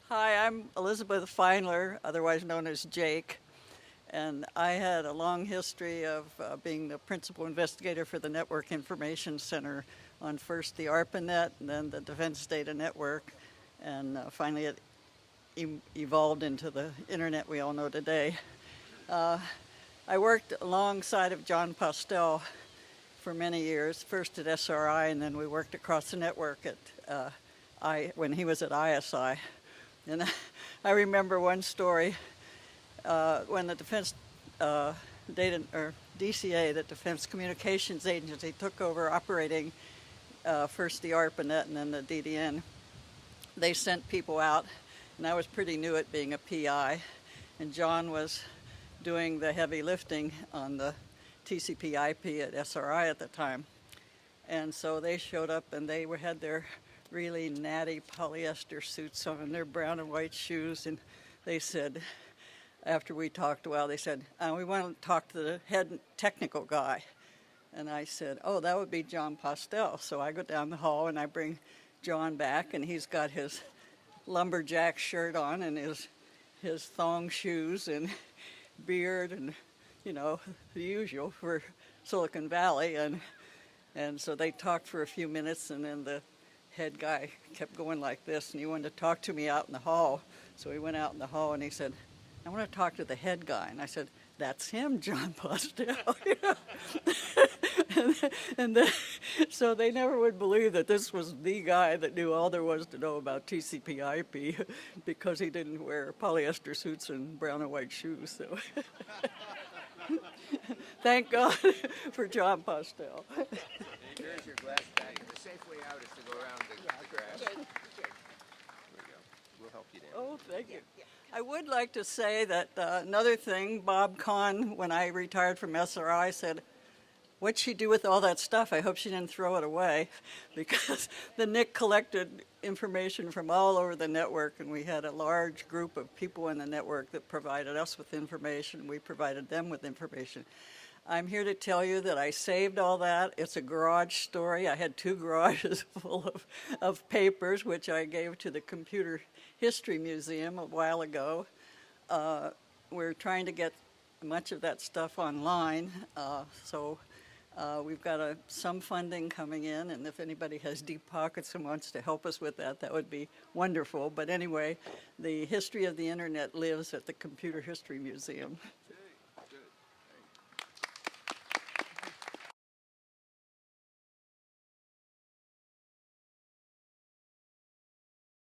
Hi, I'm Elizabeth Feinler, otherwise known as Jake, and I had a long history of being the principal investigator for the Network Information Center on first the ARPANET and then the Defense Data Network, and finally it evolved into the internet we all know today. I worked alongside of John Postel for many years, first at SRI, and then we worked across the network at when he was at ISI. And I remember one story when the Defense Data, or DCA, the Defense Communications Agency, took over operating first the ARPANET and then the DDN. They sent people out, and I was pretty new at being a PI, and John was doing the heavy lifting on the TCP IP at SRI at the time. And so they showed up and they had their really natty polyester suits on, their brown and white shoes, and they said, after we talked a while, they said, we want to talk to the head technical guy. And I said, oh, that would be John Postel. So I go down the hall and I bring John back, and he's got his lumberjack shirt on and his thong shoes and beard and, you know, the usual for Silicon Valley. And so they talked for a few minutes, and then the head guy kept going like this, and he wanted to talk to me out in the hall. So he went out in the hall and he said, I want to talk to the head guy. And I said, that's him, John Postel. and then, so they never would believe that this was the guy that knew all there was to know about TCP IP because he didn't wear polyester suits and brown and white shoes. So thank God for John Postel. Here's your glass bag. The safe way out is to go around the grass. There we go. We'll help you down. Oh, thank you. I would like to say that another thing, Bob Kahn, when I retired from SRI, said, what'd she do with all that stuff? I hope she didn't throw it away, because the NIC collected information from all over the network, and we had a large group of people in the network that provided us with information. We provided them with information. I'm here to tell you that I saved all that. It's a garage story. I had 2 garages full of papers, which I gave to the Computer History Museum a while ago. We're trying to get much of that stuff online, so we've got some funding coming in, and if anybody has deep pockets and wants to help us with that, that would be wonderful. But anyway, the history of the internet lives at the Computer History Museum.